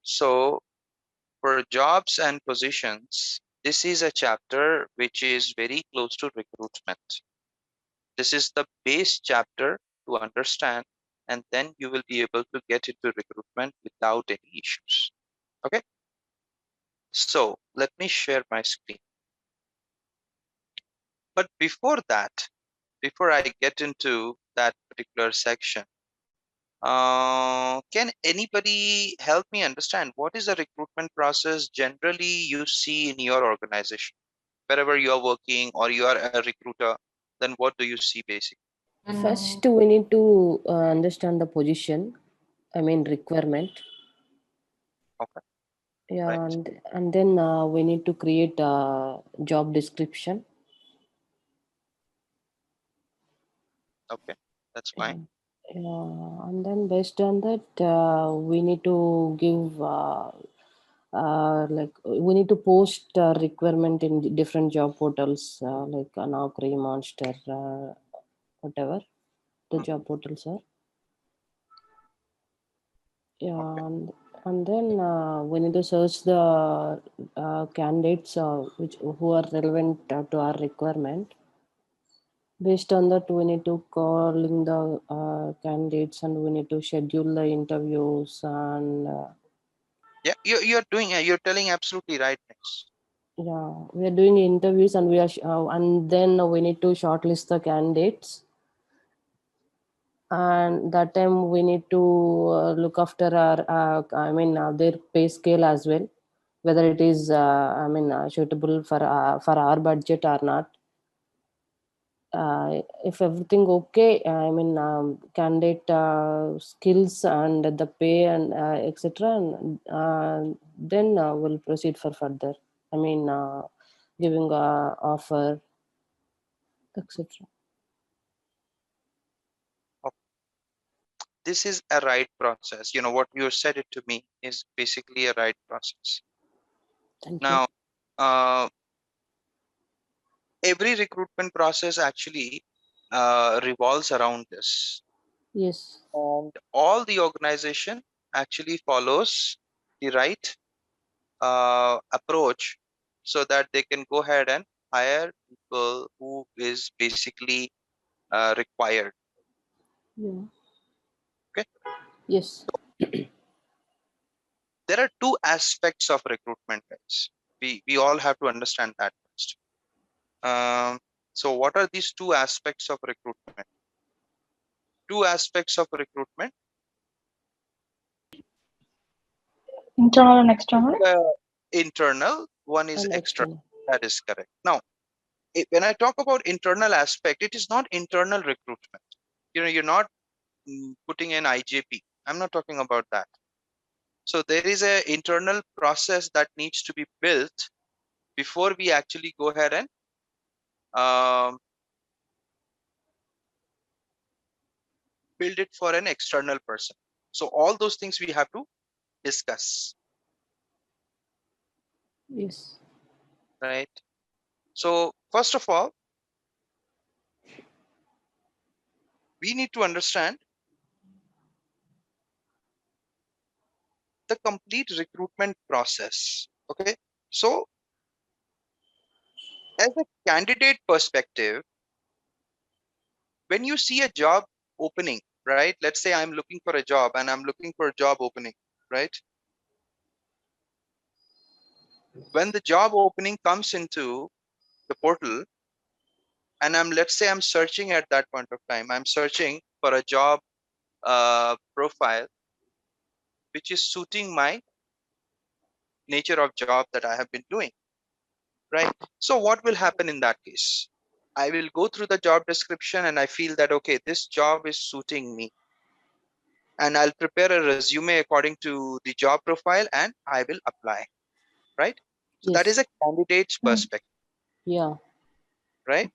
So for jobs and positions, this is a chapter which is very close to recruitment. This is the base chapter to understand, and then you will be able to get into recruitment without any issues. Okay. So let me share my screen. But before that, before I get into that particular section, can anybody help me understand what is the recruitment process generally you see in your organization? Wherever you are working or you are a recruiter, then what do you see basically? First, we need to understand the position, I mean requirement. Okay, Yeah, right. and then we need to create a job description. Okay, that's Yeah, fine. yeah, and then based on that, we need to give like we need to post requirement in different job portals like Naukri, Monster, whatever the job Mhm. portals are. Okay, Yeah, and then we need to search the candidates which who are relevant to our requirement. Based on that, we need to call in the candidates and we need to schedule the interviews and yeah, you're doing you're telling absolutely right things. yeah, we are doing interviews and we are and then we need to shortlist the candidates. And that time we need to look after our their pay scale as well, whether it is suitable for our budget or not. If everything okay, candidate skills and the pay and etc, then we'll proceed for further, giving a offer, etc. Okay. This is a right process. You know what you said it to me is basically a right process. Thank you. Now, every recruitment process actually revolves around this, Yes. and all the organization actually follows the right approach so that they can go ahead and hire people who is basically required. Yeah. Okay, Yes. there are two aspects of recruitment, guys. We all have to understand that first. So what are these two aspects of recruitment? Two aspects of recruitment. Internal and external. Internal, one is And external. external. That is correct. Now, when I talk about internal aspect, it is not internal recruitment. You're not putting an IJP. I'm not talking about that. So there is a internal process that needs to be built before we actually go ahead and um, build it for an external person. So all those things we have to discuss, Yes. right? So first of all, we need to understand the complete recruitment process. Okay. So as a candidate perspective, when you see a job opening, right? Let's say I'm looking for a job and I'm looking for a job opening, right? When the job opening comes into the portal and let's say I'm searching at that point of time, I'm searching for a job profile which is suiting my nature of job that I have been doing, right? So what will happen in that case? I will go through the job description and I feel that, okay, this job is suiting me, and I'll prepare a resume according to the job profile and I will apply, right? So that is Yes. a candidate's Mm. perspective, Yeah. right?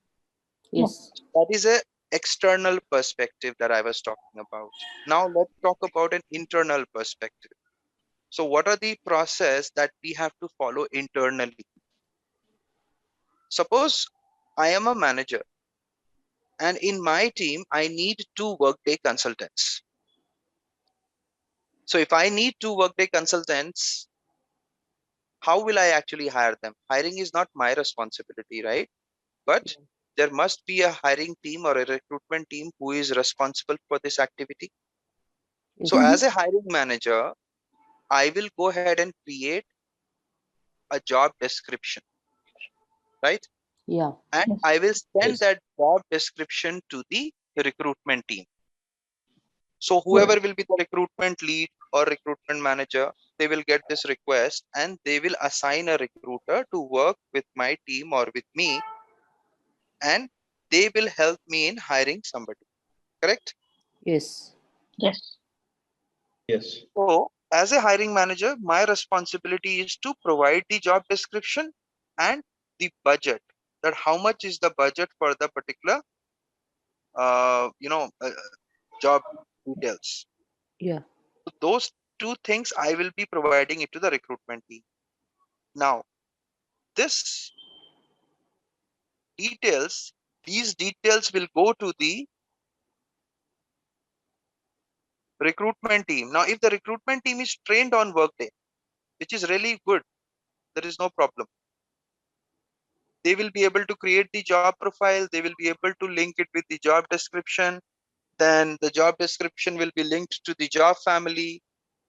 Yeah. Yes. So that is a external perspective that I was talking about. Now let's talk about an internal perspective. So what are the process that we have to follow internally? Suppose I am a manager and in my team I need two Workday consultants. So if I need two Workday consultants, how will I actually hire them? Hiring is not my responsibility, right? But there must be a hiring team or a recruitment team who is responsible for this activity. Yes. So as a hiring manager, I will go ahead and create a job description, right? Yeah. And Yes. I will send Yes. that job description to the recruitment team. So Right. whoever will be the recruitment lead or recruitment manager, they will get this request and they will assign a recruiter to work with my team or with me, and they will help me in hiring somebody. Correct? Yes. Yes. Yes. So as a hiring manager, my responsibility is to provide the job description and the budget. That how much is the budget for the particular job details. Yeah. So those two things I will be providing it to the recruitment team. Now, this details, these details will go to the recruitment team. Now, if the recruitment team is trained on Workday, which is really good, there is no problem. They will be able to create the job profile. They will be able to link it with the job description. Then the job description will be linked to the job family.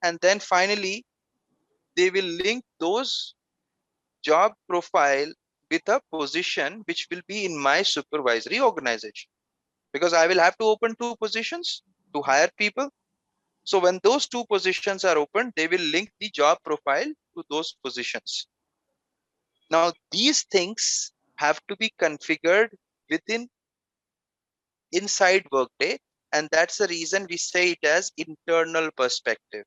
And then finally, they will link those job profile with a position which will be in my supervisory organization, because I will have to open two positions to hire people. So when those two positions are open, they will link the job profile to those positions. Now these things have to be configured within inside Workday, and that's the reason we say it as internal perspective.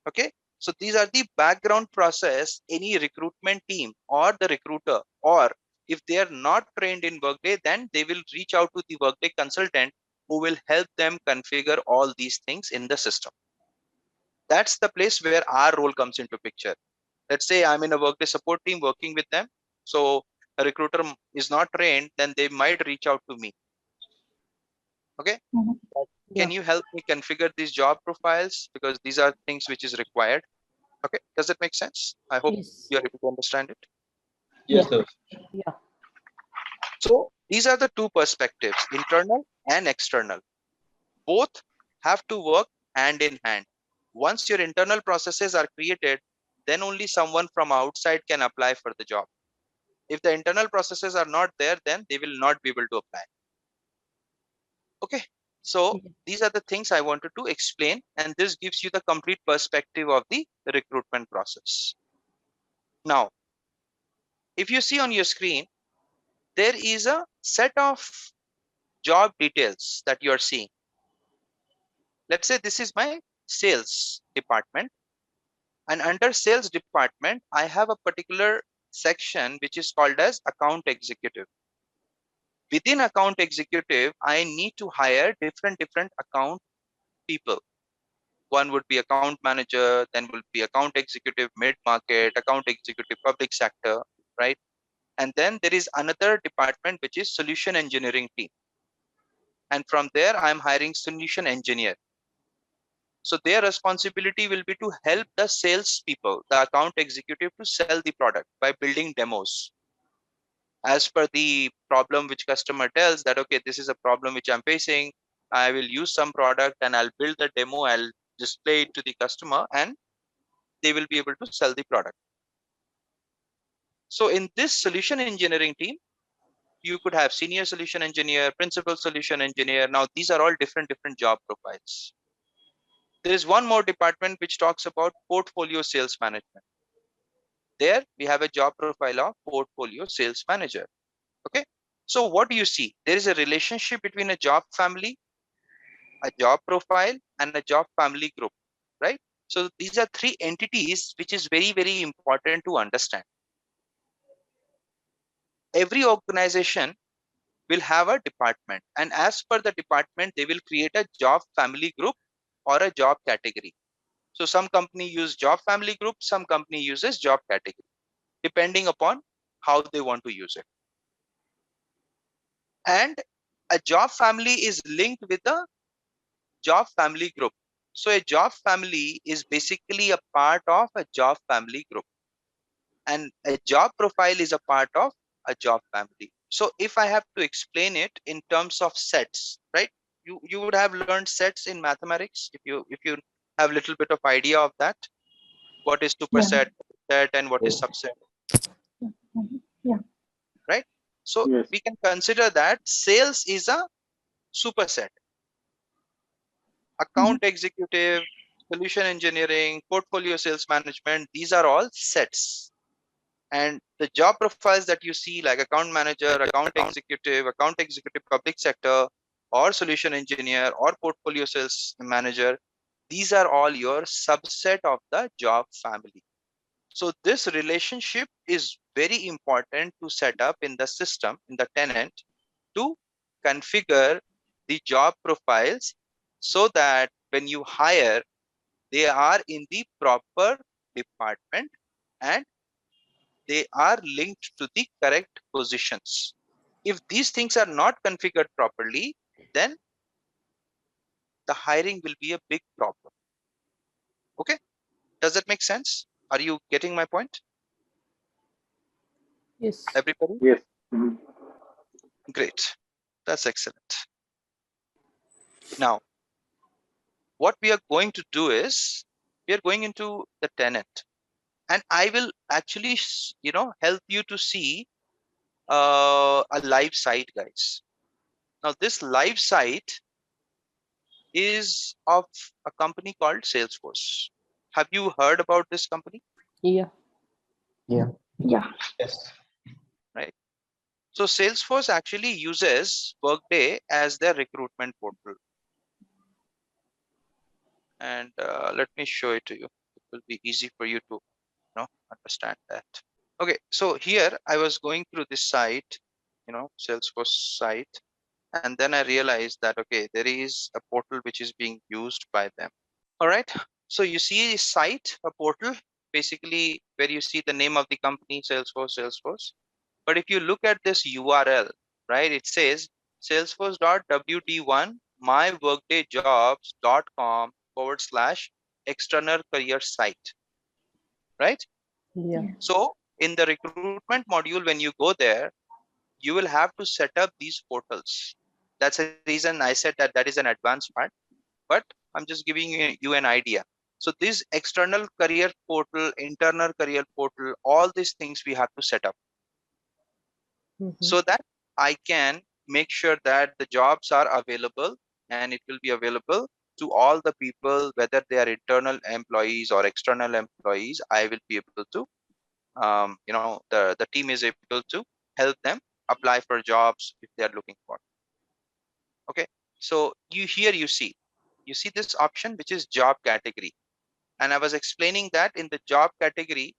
Okay, so these are the background process any recruitment team or the recruiter, or if they are not trained in Workday, then they will reach out to the Workday consultant who will help them configure all these things in the system. That's the place where our role comes into picture. Let's say I'm in a Workday support team working with them, so a recruiter is not trained, then they might reach out to me. Okay, Mhm. can Yeah. you help me configure these job profiles, because these are things which is required. Okay, does that make sense? I hope Yes. you're able to understand it. Yes, Yes. sir. Yeah. So these are the two perspectives, internal and external. Both have to work hand in hand. Once your internal processes are created, then only someone from outside can apply for the job. If the internal processes are not there, then they will not be able to apply. Okay, so Yeah. these are the things I wanted to explain, and this gives you the complete perspective of the recruitment process. Now, if you see on your screen, there is a set of job details that you are seeing. Let's say this is my sales department, and under sales department, I have a particular section which is called as account executive. Within account executive, I need to hire different account people. One would be account manager, then will be account executive mid market, account executive public sector, right? And then there is another department which is solution engineering team. And from there, I'm hiring solution engineer. So their responsibility will be to help the sales people, the account executive, to sell the product by building demos. As per the problem which customer tells that, okay, this is a problem which I'm facing, I will use some product and I'll build the demo, I'll display it to the customer, and they will be able to sell the product. So in this solution engineering team, you could have senior solution engineer, principal solution engineer. Now these are all different job profiles. There is one more department which talks about portfolio sales management. There we have a job profile of portfolio sales manager. Okay, so what do you see? There is a relationship between a job family, a job profile, and a job family group, right? So these are three entities which is very important to understand. Every organization will have a department, and as per the department they will create a job family group or a job category. So some company use job family group, some company uses job category, depending upon how they want to use it. And a job family is linked with a job family group. So a job family is basically a part of a job family group, and a job profile is a part of a job family. So if I have to explain it in terms of sets, right? You would have learned sets in mathematics if you have little bit of idea of that. What is Yeah. superset, set, and what is subset, Mhm. Yeah. right? So Yes. we can consider that sales is a superset. Account executive, solution engineering, portfolio sales management, these are all sets. And the job profiles that you see, like account manager, account executive public sector, or solution engineer, or portfolio sales manager, these are all your subset of the job family. So this relationship is very important to set up in the system, in the tenant, to configure the job profiles so that when you hire, they are in the proper department and they are linked to the correct positions. If these things are not configured properly, then the hiring will be a big problem. Okay, does that make sense? Are you getting my point, Yes. everybody? Yes. Mhm. Great, that's excellent. Now what we are going to do is we are going into the tenant, and I will actually help you to see a live site, guys. Now this live site is of a company called Salesforce. Have you heard about this company? Yeah. Yeah. Yeah. Yes. Right. So Salesforce actually uses Workday as their recruitment portal. And let me show it to you. It will be easy for you to understand that. Okay, so here I was going through this site, Salesforce site, and then I realized that, okay, there is a portal which is being used by them. All right. So you see a site, a portal, basically where you see the name of the company, Salesforce. But if you look at this URL, right, it says salesforce.wd1 myworkdayjobs.com/external career site, right? Yeah. Yeah. So in the recruitment module, when you go there, you will have to set up these portals. That's the reason I said that that is an advanced part, but I'm just giving you an idea. So this external career portal, internal career portal, all these things we have to set up Mm-hmm. so that I can make sure that the jobs are available and it will be available to all the people, whether they are internal employees or external employees. I will be able to, the team is able to help them apply for jobs if they are looking for. Okay. So you see this option, which is job category. And I was explaining that in the job category,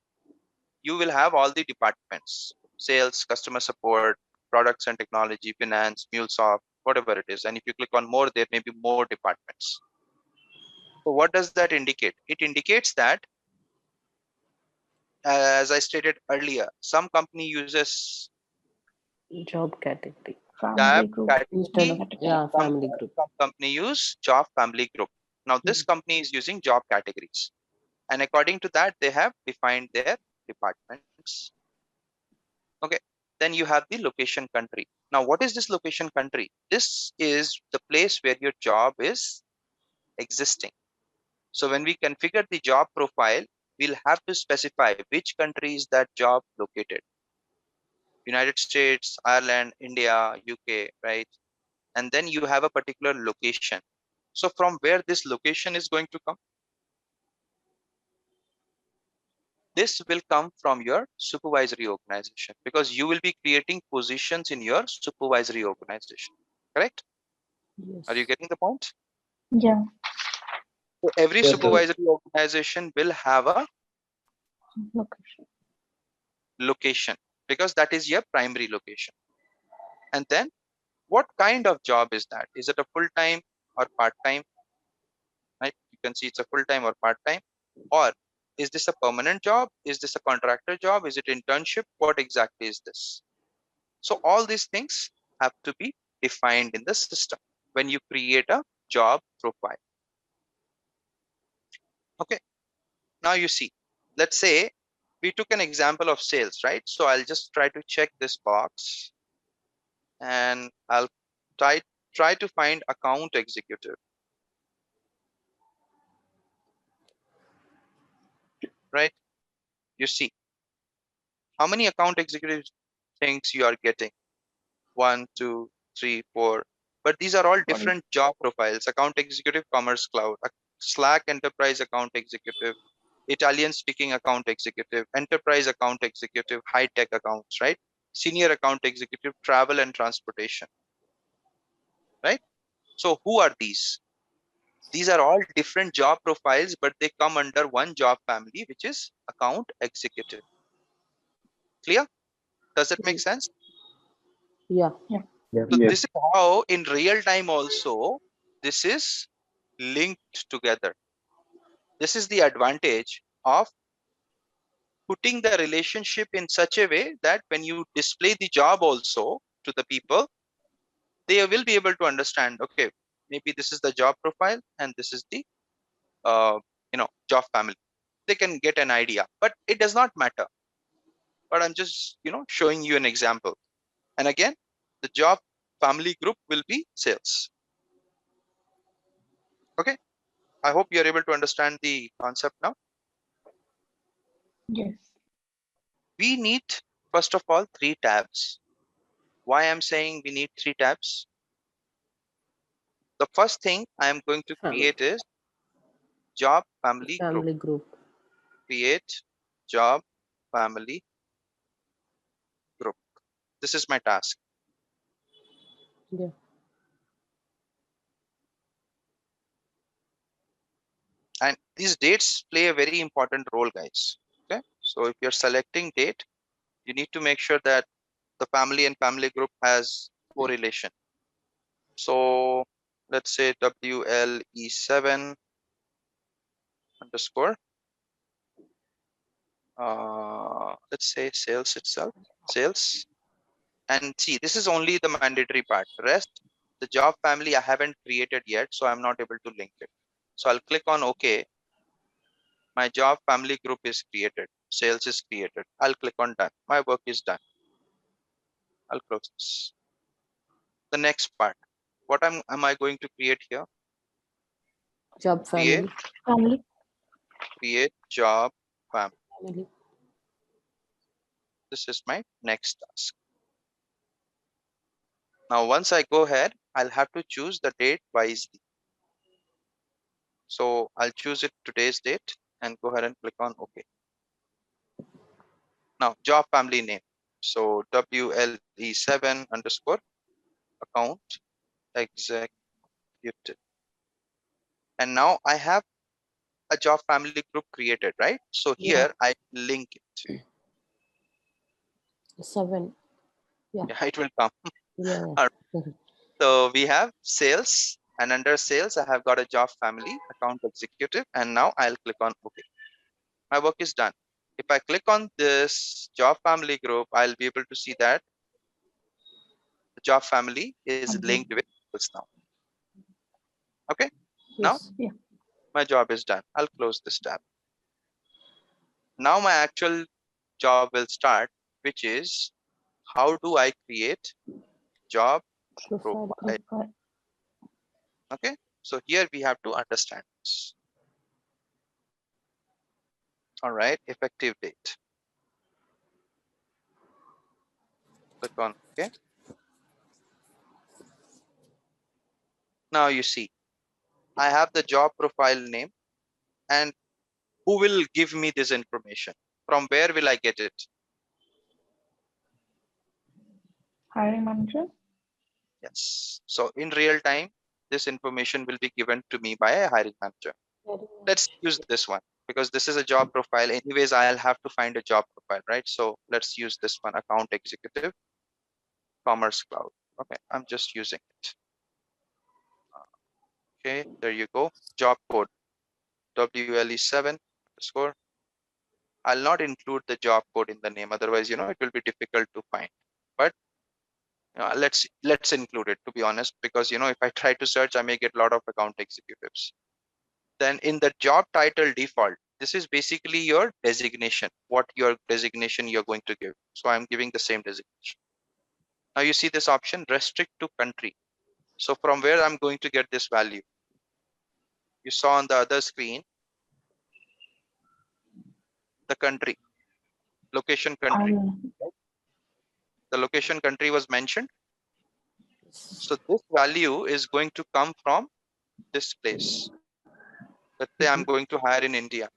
you will have all the departments: sales, customer support, products and technology, finance, MuleSoft, whatever it is. And if you click on more, there may be more departments. So what does that indicate? It indicates that, as I stated earlier, some company uses Job category. tab Family group. Instead category, of, Category. yeah, some, family group. some company use job family group. Now this company is using job categories. And according to that, they have defined their departments. Okay. Then you have the location country. Now, what is this location country? This is the place where your job is existing. So when we configure the job profile, we'll have to specify which country is that job located. United States, Ireland, India, UK, right? And then you have a particular location. So from where this location is going to come? This will come from your supervisory organization, because you will be creating positions in your supervisory organization. Correct? Are you Yes. getting the point? Yeah. So every Yes, sir. supervisory organization will have a Location. location, because that is your primary location. And then what kind of job is that? Is it a full-time or part-time? Right? You can see it's a full-time or part-time. Or is this a permanent job? Is this a contractor job? Is it internship? What exactly is this? So all these things have to be defined in the system when you create a job profile. Okay. Now you see, let's say we took an example of sales, right? So I'll just try to check this box and I'll try to find account executive, right? You see how many account executive things you are getting. 1, 2, 3, 4. But these are all Sorry. different job profiles. Account executive, commerce cloud, Slack enterprise account executive, Italian speaking account executive, enterprise account executive, high tech accounts, right? Senior account executive, travel and transportation, right? So who are these? These are all different job profiles, but they come under one job family, which is account executive. Clear? Does it make sense? Yeah. Yeah. So Yes. this is how in real time also this is linked together. This is the advantage of putting the relationship in such a way that when you display the job also to the people, they will be able to understand, okay, maybe this is the job profile and this is the uh, job family. They can get an idea, but it does not matter. But I'm just showing you an example. And again, the job family group will be sales. Okay, I hope you're able to understand the concept now. Yes. We need, first of all, 3 tabs. Why I'm saying we need 3 tabs? The first thing I am going to Family. create is job family group. Family group. Create job family group. This is my task. Yeah. And these dates play a very important role, guys. Okay. So if you're selecting date, you need to make sure that the family and family group has correlation. So let's say WLE7 underscore, let's say sales itself, sales. And see, this is only the mandatory part. Rest, the job family I haven't created yet, so I'm not able to link it. So I'll click on OK. My job family group is created. Sales is created. I'll click on done. My work is done. I'll close this. The next part. What am I going to create here? Job Create, family. Family. create job family. Family. This is my next task. Now, once I go ahead, I'll have to choose the date wisely. So I'll choose it today's date and go ahead and click on OK. Now, job family name. So WLE7 underscore account executive. And now I have a job family group created, right? So Yeah. here I link it. 7. Yeah. Yeah, it will come. Yeah. All right. Yeah. So we have sales, and under sales, I have got a job family account executive, and now I'll click on OK. My work is done. If I click on this job family group, I'll be able to see that the job family is linked with sales now. Okay. Now Yes. Yeah. my job is done. I'll close this tab. Now my actual job will start, which is how do I create job Profile. profile? Profile. Okay. So here we have to understand this. All right. Effective date. Click on OK. Now you see, I have the job profile name, and who will give me this information? From where will I get it? Hiring manager. Yes. So in real time, this information will be given to me by a hiring manager. Let's use this one because this is a job profile. Anyways, I'll have to find a job profile, right? So let's use this one, account executive, commerce cloud. Okay, I'm just using it. Okay, there you go. Job code WLE7 underscore. I'll not include the job code in the name, otherwise, it will be difficult to find. But let's include it, to be honest, because if I try to search, I may get a lot of account executives. Then in the job title default, this is basically your designation, what your designation you're going to give. So I'm giving the same designation. Now you see this option, restrict to country. So from where I'm going to get this value? You saw on the other screen, the country, location country. Um, The location country was mentioned. Yes. So this value is going to come from this place. Let's say I'm going to hire in India.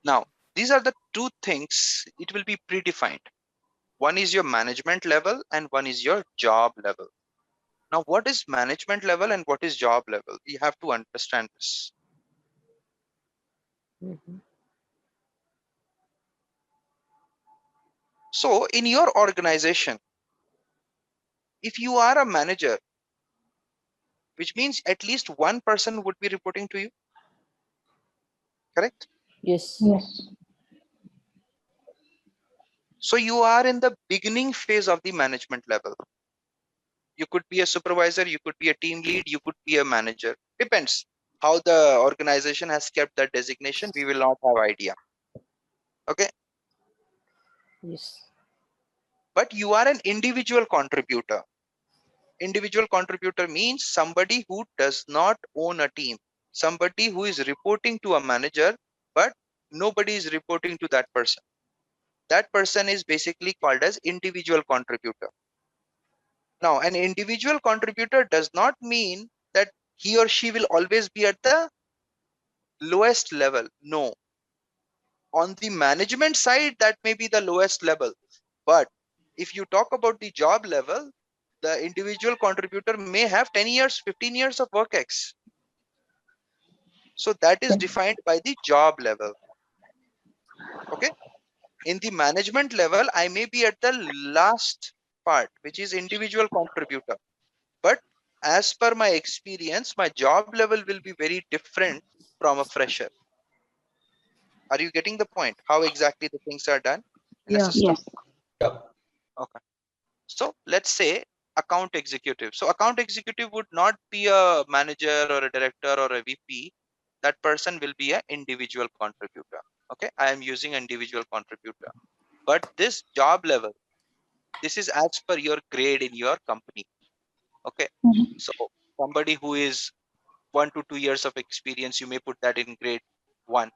Now, these are the two things, it will be predefined. One is your management level and one is your job level. Now, what is management level and what is job level? You have to understand this. Mhm. So in your organization, if you are a manager, which means at least one person would be reporting to you, correct? Yes. yes. So you are in the beginning phase of the management level. You could be a supervisor, you could be a team lead, you could be a manager. Depends how the organization has kept that designation. We will not have idea. Okay. Yes. But you are an individual contributor. Individual contributor means somebody who does not own a team, somebody who is reporting to a manager, but nobody is reporting to that person. That person is basically called as individual contributor. Now, an individual contributor does not mean that he or she will always be at the lowest level. No, on the management side, that may be the lowest level. But if you talk about the job level, the individual contributor may have 10 years, 15 years of work ex. So that is defined by the job level. Okay. In the management level, I may be at the last part, which is individual contributor. But as per my experience, my job level will be very different from a fresher. Are you getting the point? How exactly the things are done in a Yeah. system? Yes. Yeah. Okay. So let's say account executive. So account executive would not be a manager or a director or a VP. That person will be an individual contributor. Okay. I am using individual contributor. But this job level, this is as per your grade in your company. Okay. Mhm. So somebody who is 1 to 2 years of experience, you may put that in grade one.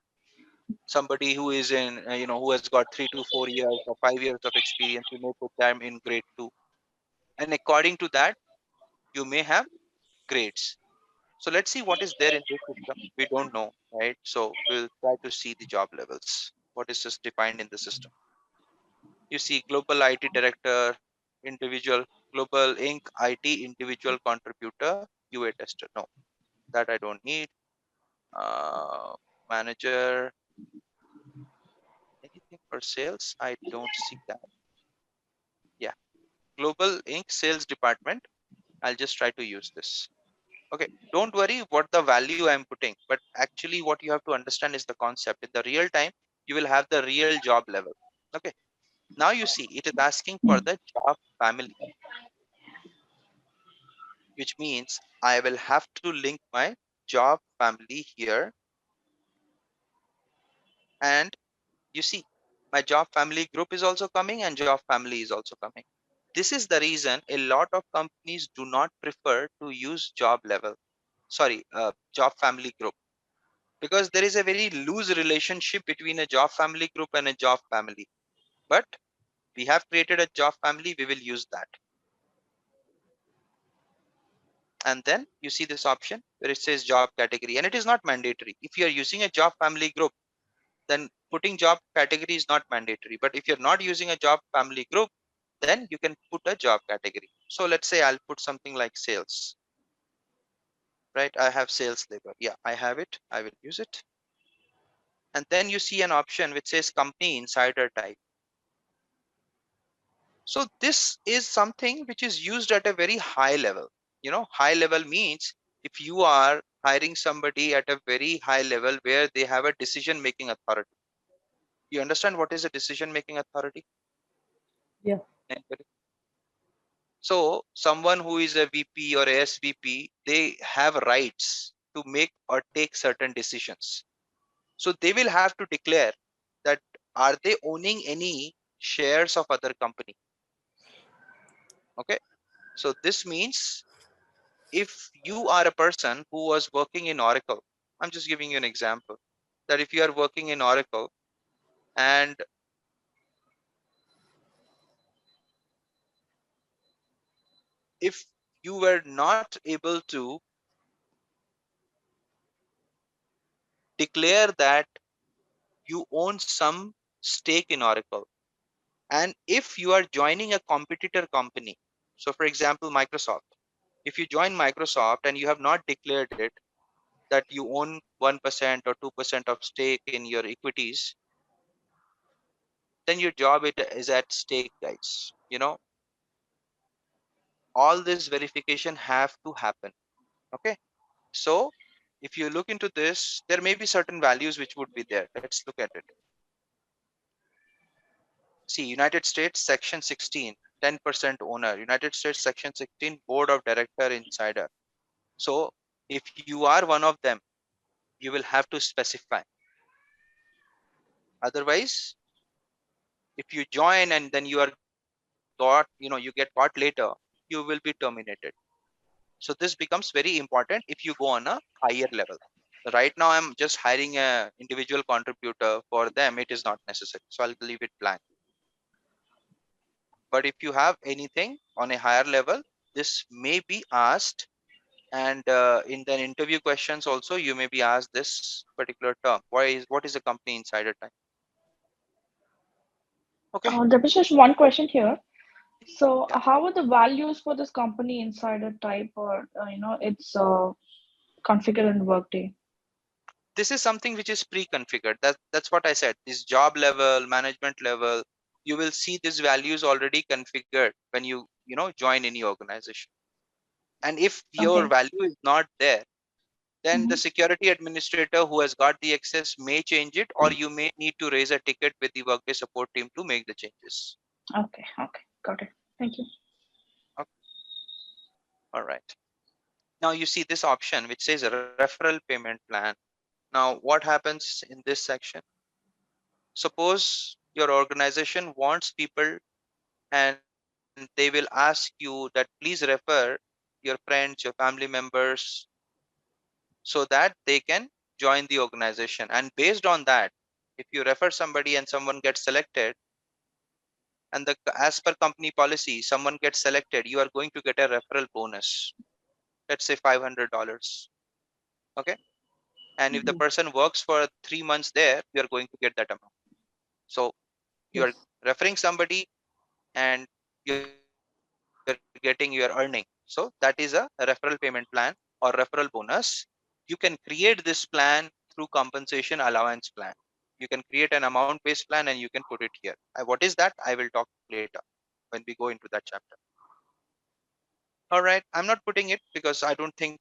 Somebody who is in, who has got 3 to 4 years or 5 years of experience, you may put them in grade two. And according to that, you may have grades. So let's see what is there in this system. We don't know, right? So we'll try to see the job levels. What is just defined in the system? You see global IT director, individual, global Inc. IT individual contributor, QA tester. No, that I don't need. Uh, Manager, anything for sales? I don't see that. Yeah, global Inc. sales department. I'll just try to use this. Okay, don't worry what the value I'm putting, but actually what you have to understand is the concept. In the real time, you will have the real job level. Okay, now you see it is asking for Mm. the job family, which means I will have to link my job family here. And you see, my job family group is also coming and job family is also coming. This is the reason a lot of companies do not prefer to use job family group, because there is a very loose relationship between a job family group and a job family. But we have created a job family, we will use that. And then you see this option where it says job category, and it is not mandatory. If you are using a job family group, then putting job category is not mandatory. But if you're not using a job family group, then you can put a job category. So let's say I'll put something like sales, right? I have sales labor. Yeah, I have it. I will use it. And then you see an option which says company insider type. So this is something which is used at a very high level. High level means if you are hiring somebody at a very high level where they have a decision making authority. You understand what is a decision making authority? Yeah. Anybody? So someone who is a VP or SVP, they have rights to make or take certain decisions. So they will have to declare that are they owning any shares of other company. Okay. So this means if you are a person who was working in Oracle, I'm just giving you an example, that if you are working in Oracle and if you were not able to declare that you own some stake in Oracle, and if you are joining a competitor company, so for example Microsoft, if you join Microsoft and you have not declared it that you own 1% or 2% of stake in your equities, then your job is at stake, guys. All this verification have to happen. Okay. So if you look into this, there may be certain values which would be there. Let's look at it. See, United States section 16, 10% owner. United States section 16, board of director insider. So if you are one of them, you will have to specify. Otherwise, if you join and then you are got, you get caught later, you will be terminated. So this becomes very important if you go on a higher level. Right now, I'm just hiring a individual contributor. For them, it is not necessary. So I'll leave it blank. But if you have anything on a higher level, this may be asked. And in the interview questions also, you may be asked this particular term. What is a company insider type? Okay. There was just one question here. So, Yeah. how are the values for this company insider type, or it's configured in Workday? This is something which is pre-configured. That's what I said. This job level, management level, you will see these values already configured when you join any organization. And if your Okay. value is not there, then the Hmm. security administrator who has got the access may change it, or you may need to raise a ticket with the Workday support team to make the changes. Okay. Okay. Got it. Thank you. Okay. All right. Now you see this option which says referral payment plan. Now what happens in this section? Suppose your organization wants people and they will ask you that please refer your friends, your family members, so that they can join the organization. And based on that, if you refer somebody and someone gets selected, and as per company policy, someone gets selected, you are going to get a referral bonus. Let's say $500. Okay. And if the Mhm. person works for 3 months there, you are going to get that amount. So you are Yes. referring somebody and you're getting your earning. So that is a referral payment plan or referral bonus. You can create this plan through compensation allowance plan. You can create an amount based plan and you can put it here. What is that? I will talk later when we go into that chapter. All right. I'm not putting it because I don't think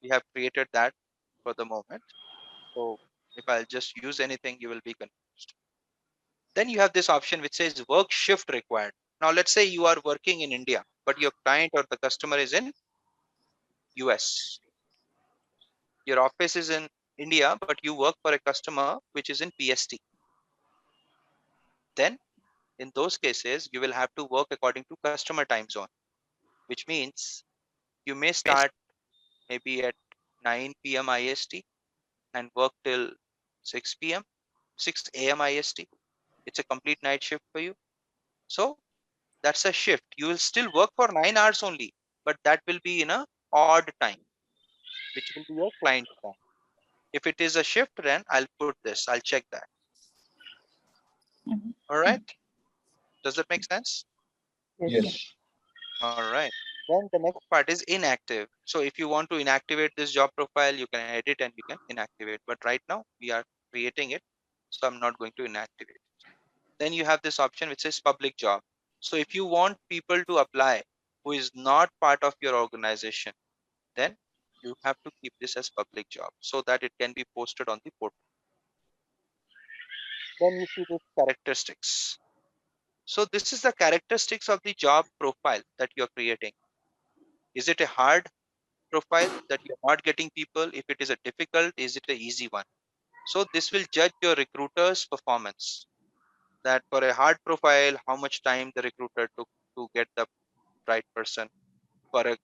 we have created that for the moment. So if I'll just use anything, you will be confused. Then you have this option which says work shift required. Now let's say you are working in India, but your client or the customer is in US. Your office is in India, but you work for a customer which is in PST. Then in those cases, you will have to work according to customer time zone, which means you may start maybe at 9 p.m. IST and work till 6 p.m., 6 a.m. IST. It's a complete night shift for you. So that's a shift. You will still work for 9 hours only, but that will be in a odd time, which will be your client time. If it is a shift, then I'll put this. I'll check that. Hmm. All right. Does that make sense? Yes. Yeah. Yes. All right. Then the next part is inactive. So if you want to inactivate this job profile, you can edit and you can inactivate. But right now we are creating it. So I'm not going to inactivate. Then you have this option which says public job. So if you want people to apply who is not part of your organization, then you have to keep this as public job so that it can be posted on the portal. Then you see the characteristics. So this is the characteristics of the job profile that you're creating. Is it a hard profile that you're not getting people? If it is a difficult, is it an easy one? So this will judge your recruiter's performance. That for a hard profile, how much time the recruiter took to get the right person. For a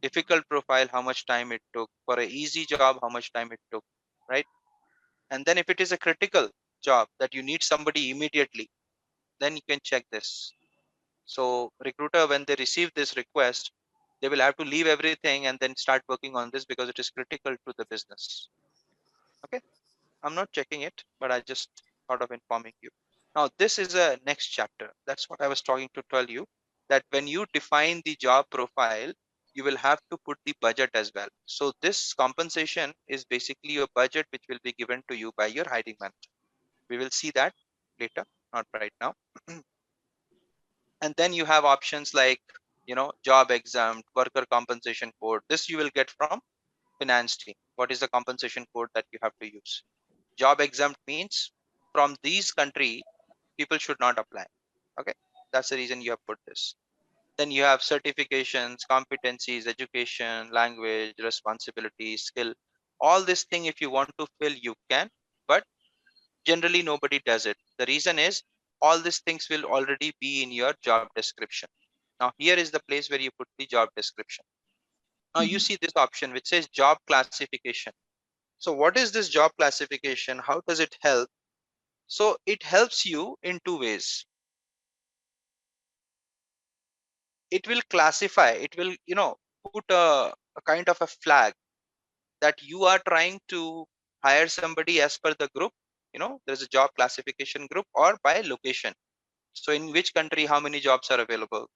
difficult profile, how much time it took. For a easy job, how much time it took, right? And then if it is a critical job that you need somebody immediately, then you can check this. So recruiter, when they receive this request, they will have to leave everything and then start working on this because it is critical to the business. Okay. I'm not checking it, but I just thought of informing you. Now, this is a next chapter. That's what I was trying to tell you, that when you define the job profile, you will have to put the budget as well. So this compensation is basically a budget which will be given to you by your hiring manager. We will see that later, not right now. And then you have options like, job exempt, worker compensation code. This you will get from finance team. What is the compensation code that you have to use? Job exempt means from these country people should not apply. Okay, that's the reason you have put this. Then you have certifications, competencies, education, language, responsibility, skill. All this thing, if you want to fill, you can, but generally nobody does it. The reason is all these things will already be in your job description. Now here is the place where you put the job description. Now you Mhm. see this option which says job classification. So what is this job classification? How does it help? So it helps you in two ways. It will classify, it will, put a kind of a flag that you are trying to hire somebody as per the group. There's a job classification group or by location. So in which country, how many jobs are available?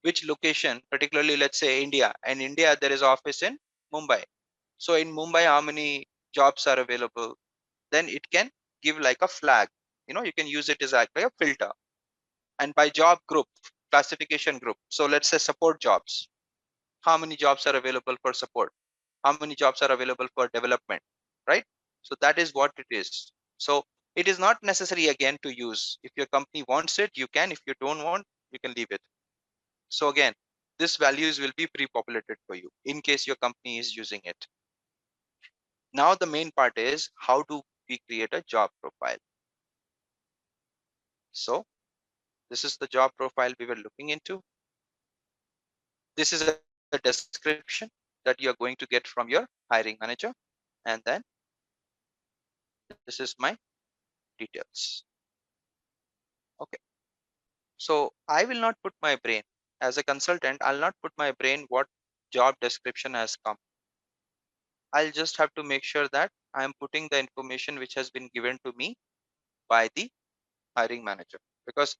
Which location, particularly let's say India. And India, there is office in Mumbai. So in Mumbai, how many jobs are available? Then it can give like a flag. You can use it as like a filter. And by job group, classification group. So let's say support jobs. How many jobs are available for support? How many jobs are available for development? Right? So that is what it is. So it is not necessary again to use. If your company wants it, you can. If you don't want, you can leave it. So again, this values will be pre-populated for you in case your company is using it. Now the main part is how do we create a job profile? So this is the job profile we were looking into. This is a description that you are going to get from your hiring manager. And then this is my details. Okay. So I will not put my brain as a consultant. I'll not put my brain what job description has come. I'll just have to make sure that I am putting the information which has been given to me by the hiring manager, because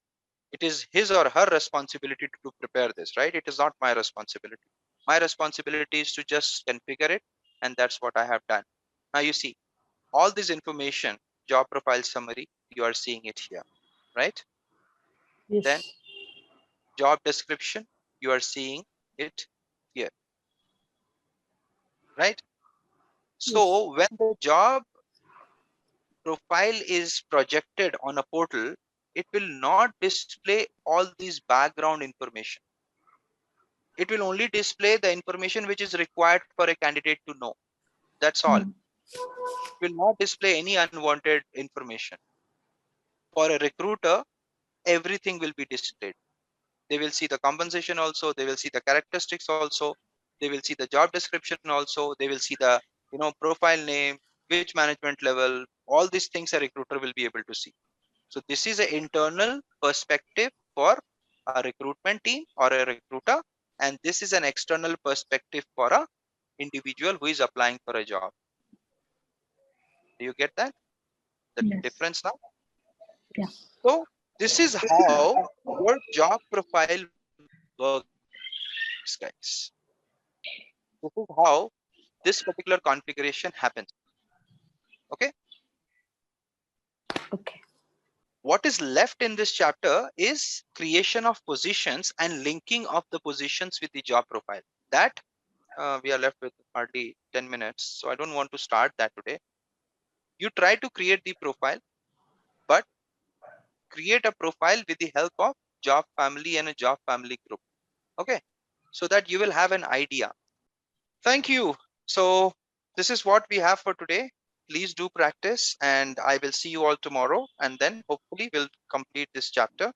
it is his or her responsibility to prepare this, right? It is not my responsibility. My responsibility is to just configure it, and that's what I have done. Now you see all this information, job profile summary, you are seeing it here, right? Then Yes. job description, you are seeing it here, right? Yes. So when the job profile is projected on a portal, it will not display all these background information. It will only display the information which is required for a candidate to know. That's all. It Mm. will not display any unwanted information. For a recruiter, everything will be displayed. They will see the compensation also, they will see the characteristics also, they will see the job description also, they will see the profile name, which management level, all these things a recruiter will be able to see. So this is an internal perspective for a recruitment team or a recruiter, and this is an external perspective for a individual who is applying for a job. Do you get that? The Yes. difference now? Yeah. So this is how your job profile works, guys. This is how this particular configuration happens. Okay. Okay. What is left in this chapter is creation of positions and linking of the positions with the job profile. That we are left with hardly 10 minutes. So I don't want to start that today. You try to create the profile, but create a profile with the help of job family and a job family group. Okay, so that you will have an idea. Thank you. So this is what we have for today. Please do practice, and I will see you all tomorrow, and then hopefully we'll complete this chapter.